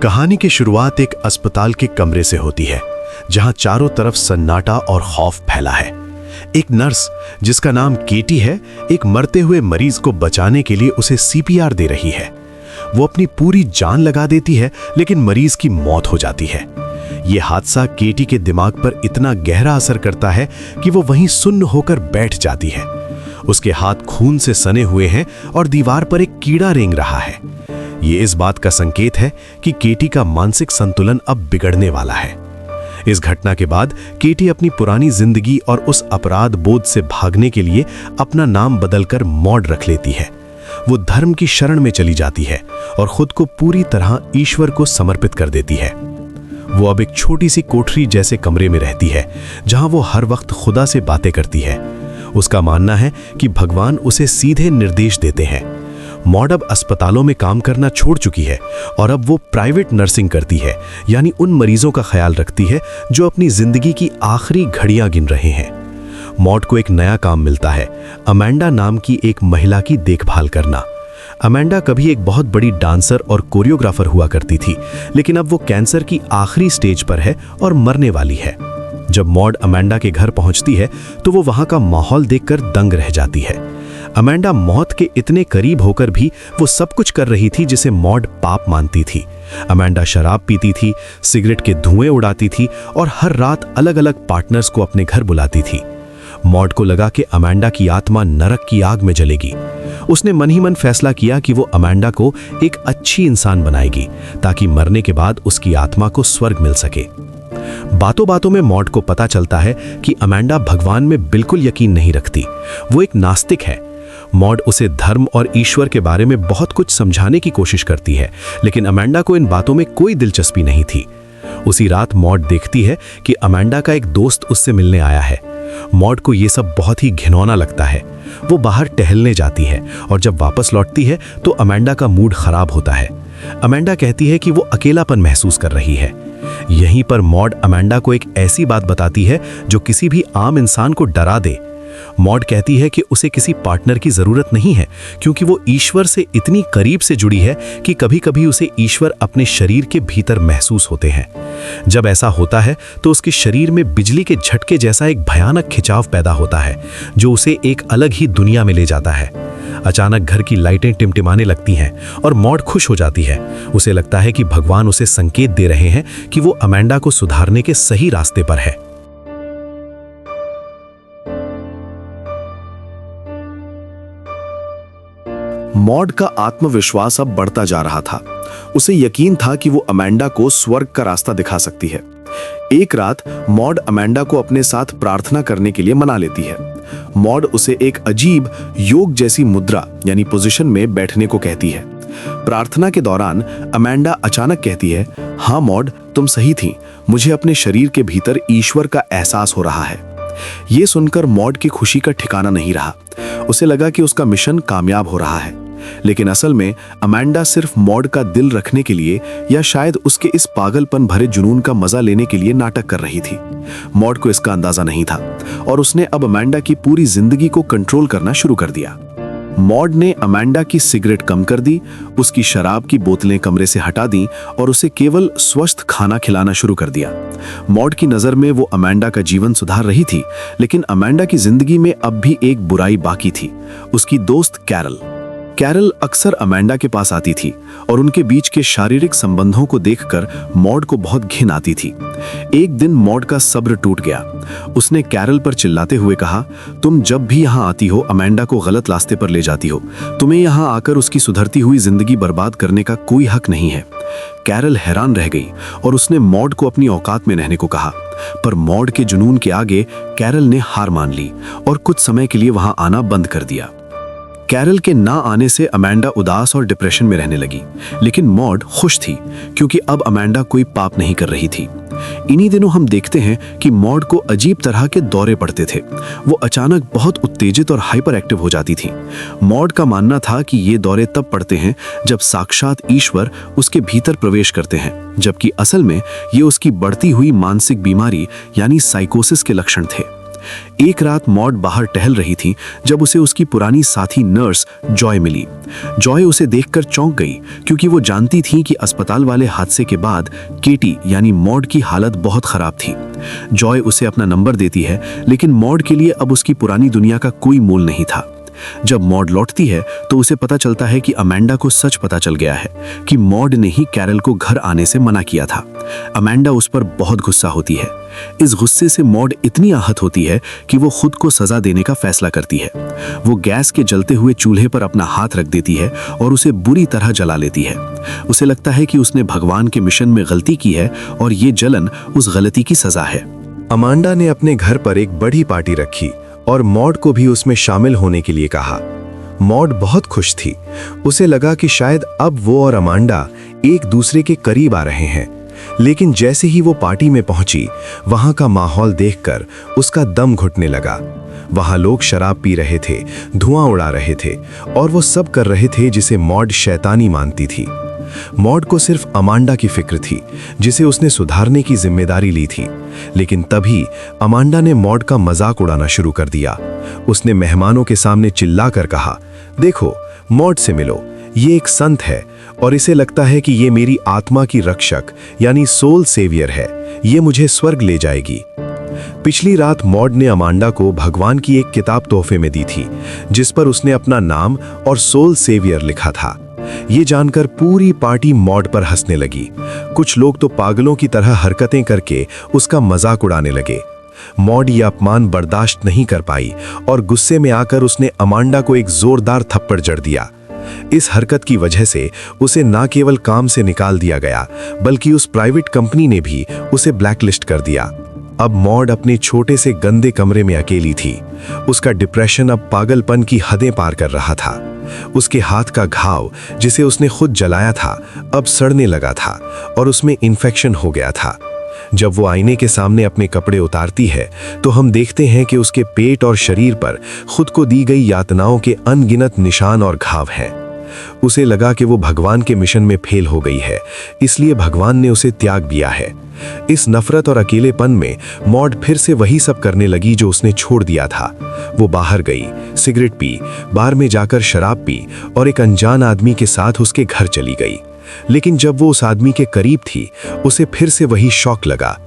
कहानी की शुरुआत एक अस्पताल के कमरे से होती है, जहां चारों तरफ सन्नाटा और खौफ फैला है। एक नर्स, जिसका नाम केटी है, एक मरते हुए मरीज को बचाने के लिए उसे सीपीआर दे रही है। वो अपनी पूरी जान लगा देती है, लेकिन मरीज की मौत हो जाती है। यह हादसा केटी के दिमाग पर इतना गहरा असर करता है कि वो वहीं सुन्न होकर बैठ जाती है। उसके हाथ खून से सने हुए हैं और दीवार पर एक कीड़ा रेंग रहा है। ये इस बात का संकेत है कि केटी का मानसिक संतुलन अब बिगड़ने वाला है। इस घटना के बाद केटी अपनी पुरानी जिंदगी और उस अपराध बोध से भागने के लिए अपना नाम बदलकर मॉड रख लेती है। वो धर्म की शरण में चली जाती है और खुद को पूरी तरह ईश्वर को समर्पित कर देती है। वो अब एक छोटी सी कोठरी जैसे कमरे में रहती है, जहां वो हर वक्त खुदा से बातें करती है। उसका मानना है कि भगवान उसे सीधे निर्देश देते हैं। मॉड अब अस्पतालों में काम करना छोड़ चुकी है और अब वो प्राइवेट नर्सिंग करती है, यानी उन मरीजों का ख्याल रखती है जो अपनी जिंदगी की आखिरी घड़ियां गिन रहे हैं। मॉड को एक नया काम मिलता है, अमेंडा नाम की एक महिला की देखभाल करना। अमेंडा कभी एक बहुत बड़ी डांसर और कोरियोग्राफर हुआ करती थी, लेकिन अब वो कैंसर की आखिरी स्टेज पर है और मरने वाली है। जब मॉड अमेंडा के घर पहुंचती है तो वो वहां का माहौल देखकर दंग रह जाती है। अमेंडा मौत के इतने करीब होकर भी वो सब कुछ कर रही थी जिसे मॉड पाप मानती थी। अमेंडा शराब पीती थी, सिगरेट के धुएं उड़ाती थी और हर रात अलग अलग पार्टनर्स को अपने घर बुलाती थी। मॉड को लगा कि अमेंडा की आत्मा नरक की आग में जलेगी। उसने मन ही मन फैसला किया कि वो अमेंडा को एक अच्छी इंसान बनाएगी, ताकि मरने के बाद उसकी आत्मा को स्वर्ग मिल सके। बातों बातों में मॉड को पता चलता है कि अमेंडा भगवान में बिल्कुल यकीन नहीं रखती। वो एक नास्तिक है। मॉड उसे धर्म और ईश्वर के बारे में बहुत कुछ समझाने की कोशिश करती है, लेकिन अमेंडा को इन बातों में कोई दिलचस्पी नहीं थी। उसी रात मॉड देखती है कि अमेंडा का एक दोस्त उससे मिलने आया है। मॉड को यह सब बहुत ही घिनौना लगता है। वो बाहर टहलने जाती है और जब वापस लौटती है तो अमेंडा का मूड खराब होता है। अमेंडा कहती है कि वो अकेलापन महसूस कर रही है। यहीं पर मॉड अमेंडा को एक ऐसी बात बताती है जो किसी भी आम इंसान को डरा दे। मॉड कहती है कि उसे किसी पार्टनर की जरूरत नहीं है, क्योंकि वो ईश्वर से इतनी करीब से जुड़ी है कि कभी-कभी उसे ईश्वर अपने शरीर के भीतर महसूस होते हैं। जब ऐसा होता है तो उसके शरीर में बिजली के झटके जैसा एक भयानक खिंचाव पैदा होता है, जो उसे एक अलग ही दुनिया में ले जाता है। अचानक घर की लाइटें टिमटिमाने लगती हैं और मॉड खुश हो जाती है। उसे लगता है कि भगवान उसे संकेत दे रहे हैं कि वो अमेंडा को सुधारने के सही रास्ते पर है। मॉड का आत्मविश्वास अब बढ़ता जा रहा था। उसे यकीन था कि वो अमेंडा को स्वर्ग का रास्ता दिखा सकती है। एक रात मॉड अमेंडा को अपने साथ प्रार्थना करने के लिए मना लेती है। मॉड उसे एक अजीब योग जैसी मुद्रा यानी पोजीशन में बैठने को कहती है। प्रार्थना के दौरान अमेंडा अचानक कहती है, हाँ मॉड, तुम सही थी। मुझे अपने शरीर के भीतर ईश्वर का एहसास हो रहा है। ये सुनकर मॉड की खुशी का ठिकाना नहीं रहा। उसे लगा कि उसका मिशन कामयाब हो रहा है, लेकिन असल में अमेंडा सिर्फ मॉड का दिल रखने के लिए या शायद उसके इस पागलपन भरे जुनून का मजा लेने के लिए नाटक कर रही थी। मॉड को इसका अंदाजा नहीं था और उसने अब अमेंडा की पूरी जिंदगी को कंट्रोल करना शुरू कर दिया। मॉड ने अमेंडा की सिगरेट कम कर दी, उसकी शराब की बोतलें कमरे से हटा दी और उसे केवल स्वस्थ खाना खिलाना शुरू कर दिया। मॉड की नजर में वो अमेंडा का जीवन सुधार रही थी, लेकिन अमेंडा की जिंदगी में अब भी एक बुराई बाकी थी, उसकी दोस्त कैरल। कैरल अक्सर अमेंडा के पास आती थी और उनके बीच के शारीरिक संबंधों को देखकर मॉड को बहुत घिन आती थी। एक दिन मॉड का सब्र टूट गया। उसने कैरल पर चिल्लाते हुए कहा, तुम जब भी यहाँ आती हो अमेंडा को गलत रास्ते पर ले जाती हो। तुम्हें यहाँ आकर उसकी सुधरती हुई जिंदगी बर्बाद करने का कोई हक नहीं है। कैरल हैरान रह गई और उसने मॉड को अपनी औकात में रहने को कहा, पर मॉड के जुनून के आगे कैरल ने हार मान ली और कुछ समय के लिए वहां आना बंद कर दिया। कैरल के ना आने से अमेंडा उदास और डिप्रेशन में रहने लगी, लेकिन मॉड खुश थी क्योंकि अब अमेंडा कोई पाप नहीं कर रही थी। इन्हीं दिनों हम देखते हैं कि मॉड को अजीब तरह के दौरे पड़ते थे। वो अचानक बहुत उत्तेजित और हाइपर एक्टिव हो जाती थी। मॉड का मानना था कि ये दौरे तब पड़ते हैं जब साक्षात ईश्वर उसके भीतर प्रवेश करते हैं, जबकि असल में ये उसकी बढ़ती हुई मानसिक बीमारी यानी साइकोसिस के लक्षण थे। एक रात मॉड बाहर टहल रही थी जब उसे उसकी पुरानी साथी नर्स जॉय मिली। जॉय उसे देखकर चौंक गई क्योंकि वो जानती थी कि अस्पताल वाले हादसे के बाद केटी यानी मॉड की हालत बहुत खराब थी। जॉय उसे अपना नंबर देती है, लेकिन मॉड के लिए अब उसकी पुरानी दुनिया का कोई मोल नहीं था। जब मॉड लौटती है तो उसे पता चलता है कि अमेंडा को सच पता चल गया है कि मॉड ने ही कैरल को घर आने से मना किया था। अमेंडा उस पर बहुत गुस्सा होती है। इस गुस्से से मॉड इतनी आहत होती है कि वो खुद को सजा देने का फैसला करती है। वो गैस के जलते हुए चूल्हे पर अपना हाथ रख देती है और उसे बुरी तरह जला लेती है। उसे लगता है कि उसने भगवान के मिशन में गलती की है और ये जलन उस गलती की सजा है। अमांडा ने अपने घर पर एक बड़ी पार्टी रखी और मॉड को भी उसमें शामिल होने के लिए कहा। मॉड बहुत खुश थी। उसे लगा कि शायद अब वो और अमांडा एक दूसरे के करीब आ रहे हैं। लेकिन जैसे ही वो पार्टी में पहुंची, वहां का माहौल देखकर उसका दम घुटने लगा। वहां लोग शराब पी रहे थे, धुआं उड़ा रहे थे और वो सब कर रहे थे जिसे मॉड शैतानी मानती थी। मॉड को सिर्फ अमांडा की फिक्र थी, जिसे उसने सुधारने की जिम्मेदारी ली थी। लेकिन तभी अमांडा ने मॉड का मजाक उड़ाना शुरू कर दिया। उसने मेहमानों के सामने चिल्लाकर कहा, देखो, मॉड से मिलो, ये एक संत है और इसे लगता है कि ये मेरी आत्मा की रक्षक यानी सोल सेवियर है, ये मुझे स्वर्ग ले जाएगी। पिछली रात मॉड ने अमांडा को भगवान की एक किताब तोहफे में दी थी, जिस पर उसने अपना नाम और सोल सेवियर लिखा था। ये जानकर पूरी पार्टी मॉड पर हंसने लगी। कुछ लोग तो पागलों की तरह हरकतें करके उसका मजाक उड़ाने लगे। मॉड ये अपमान बर्दाश्त नहीं कर पाई और गुस्से में आकर उसने अमांडा को एक जोरदार थप्पड़ जड़ दिया। इस हरकत की वजह से उसे न केवल काम से निकाल दिया गया, बल्कि उस प्राइवेट कंपनी ने भी उसे ब्लैकलिस्ट कर दिया। अब मॉड अपने छोटे से गंदे कमरे में अकेली थी। उसका डिप्रेशन अब पागलपन की हदें पार कर रहा था। उसके हाथ का घाव, जिसे उसने खुद जलाया था, अब सड़ने लगा था और उसमें इन्फेक्शन हो गया था। जब वो आईने के सामने अपने कपड़े उतारती है तो हम देखते हैं कि उसके पेट और शरीर पर खुद को दी गई यातनाओं के अनगिनत निशान और घाव हैं। उसे लगा कि वो भगवान के मिशन में फेल हो गई है, इसलिए भगवान ने उसे त्याग दिया है। इस नफरत और अकेलेपन में मॉड फिर से वही सब करने लगी जो उसने छोड़ दिया था। वो बाहर गई, सिगरेट पी, बार में जाकर शराब पी और एक अनजान आदमी के साथ उसके घर चली गई। लेकिन जब वो उस आदमी के करीब थी, उसे फिर से वही शौक लगा।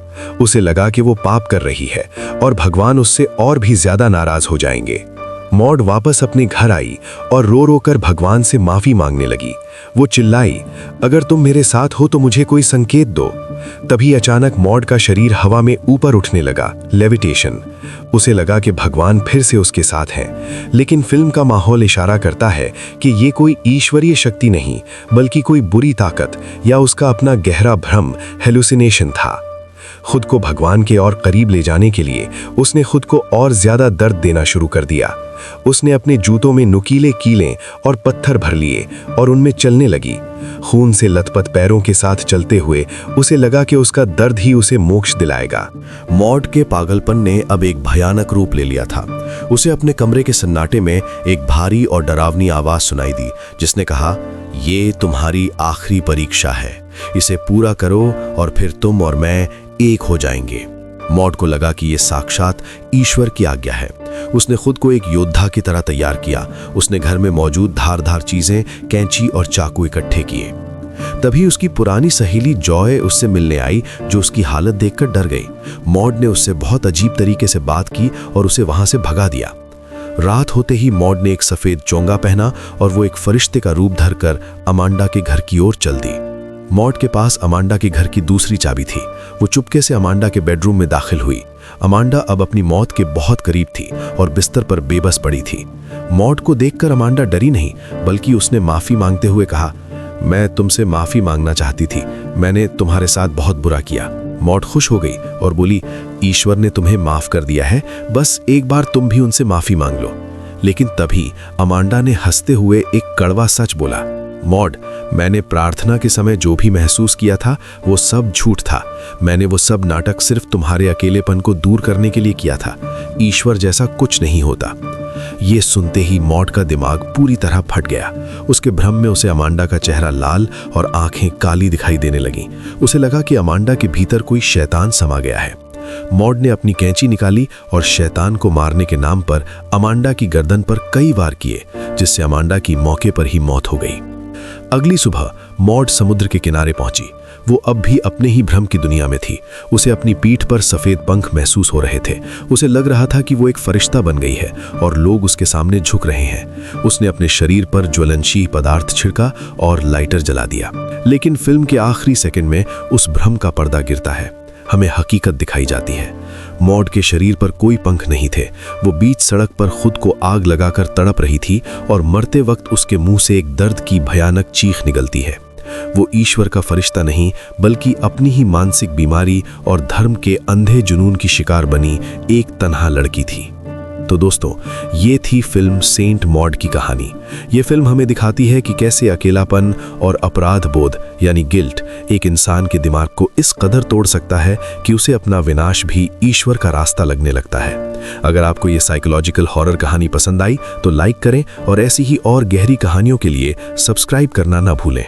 उसे लगा कि वो पाप कर रही है और भगवान उससे और भी ज्यादा नाराज हो जाएंगे। मॉड वापस अपने घर आई और रो रो कर भगवान से माफी मांगने लगी। वो चिल्लाई, अगर तुम मेरे साथ हो तो मुझे कोई संकेत दो। तभी अचानक मॉड का शरीर हवा में ऊपर उठने लगा, लेविटेशन। उसे लगा कि भगवान फिर से उसके साथ हैं, लेकिन फिल्म का माहौल इशारा करता है कि ये कोई ईश्वरीय शक्ति नहीं, बल्कि कोई बुरी ताकत या उसका अपना गहरा भ्रम, हेलुसिनेशन था। खुद को भगवान के और करीब ले जाने के लिए उसने खुद को और ज्यादा दर्द देना शुरू कर दिया। उसने अपने जूतों में नुकीले कीलें और पत्थर भर लिए और उनमें चलने लगी। खून से लथपथ पैरों के साथ चलते हुए उसे लगा कि उसका दर्द ही उसे मोक्ष दिलाएगा। मॉड के पागलपन ने अब एक भयानक रूप ले लिया था। उसे अपने कमरे के सन्नाटे में एक भारी और डरावनी आवाज सुनाई दी, जिसने कहा, ये तुम्हारी आखिरी परीक्षा है, इसे पूरा करो और फिर तुम और मैं एक हो जाएंगे। मॉड को लगा कि यह साक्षात ईश्वर की आज्ञा है। उसने खुद को एक योद्धा की तरह तैयार किया। उसने घर में मौजूद धारदार चीजें, कैंची और चाकू इकट्ठे किए। तभी उसकी पुरानी सहेली जॉय उससे मिलने आई, जो उसकी हालत देखकर डर गई। मॉड ने उससे बहुत अजीब तरीके से बात की और उसे वहां से भगा दिया। रात होते ही मॉड ने एक सफेद चोंगा पहना और वो एक फरिश्ते का रूप धरकर अमांडा के घर की ओर चल दी। मॉड के पास अमांडा के घर की दूसरी चाबी थी। वो चुपके से अमांडा के बेडरूम में दाखिल हुई। अमांडा अब अपनी मौत के बहुत करीब थी और बिस्तर पर बेबस पड़ी थी। मॉड को देखकर अमांडा डरी नहीं, बल्कि उसने माफी मांगते हुए कहा, मैं तुमसे माफी मांगना चाहती थी, मैंने तुम्हारे साथ बहुत बुरा किया। मॉड खुश हो गई और बोली, ईश्वर ने तुम्हें माफ कर दिया है, बस एक बार तुम भी उनसे माफी मांग लो। लेकिन तभी अमांडा ने हंसते हुए एक कड़वा सच बोला, मॉड, मैंने प्रार्थना के समय जो भी महसूस किया था वो सब झूठ था। मैंने वो सब नाटक सिर्फ तुम्हारे अकेलेपन को दूर करने के लिए किया था। ईश्वर जैसा कुछ नहीं होता। ये सुनते ही मॉड का दिमाग पूरी तरह फट गया। उसके भ्रम में उसे अमांडा का चेहरा लाल और आंखें काली दिखाई देने लगीं। उसे लगा कि अमांडा के भीतर कोई शैतान समा गया है। मॉड ने अपनी कैंची निकाली और शैतान को मारने के नाम पर अमांडा की गर्दन पर कई वार किए, जिससे अमांडा की मौके पर ही मौत हो गई। अगली सुबह मॉड समुद्र के किनारे पहुंची। वो अब भी अपने ही भ्रम की दुनिया में थी। उसे अपनी पीठ पर सफेद पंख महसूस हो रहे थे। उसे लग रहा था कि वो एक फरिश्ता बन गई है और लोग उसके सामने झुक रहे हैं। उसने अपने शरीर पर ज्वलनशील पदार्थ छिड़का और लाइटर जला दिया। लेकिन फिल्म के आखिरी सेकंड में उस भ्रम का पर्दा गिरता है। हमें हकीकत दिखाई जाती है। मॉड के शरीर पर कोई पंख नहीं थे। वो बीच सड़क पर खुद को आग लगाकर तड़प रही थी और मरते वक्त उसके मुंह से एक दर्द की भयानक चीख निकलती है। वो ईश्वर का फरिश्ता नहीं, बल्कि अपनी ही मानसिक बीमारी और धर्म के अंधे जुनून की शिकार बनी एक तन्हा लड़की थी। तो दोस्तों, ये थी फिल्म सेंट मॉड की कहानी। ये फिल्म हमें दिखाती है कि कैसे अकेलापन और अपराध बोध यानी गिल्ट एक इंसान के दिमाग को इस कदर तोड़ सकता है कि उसे अपना विनाश भी ईश्वर का रास्ता लगने लगता है। अगर आपको ये साइकोलॉजिकल हॉरर कहानी पसंद आई तो लाइक करें और ऐसी ही और गहरी कहानियों के लिए सब्सक्राइब करना ना भूलें।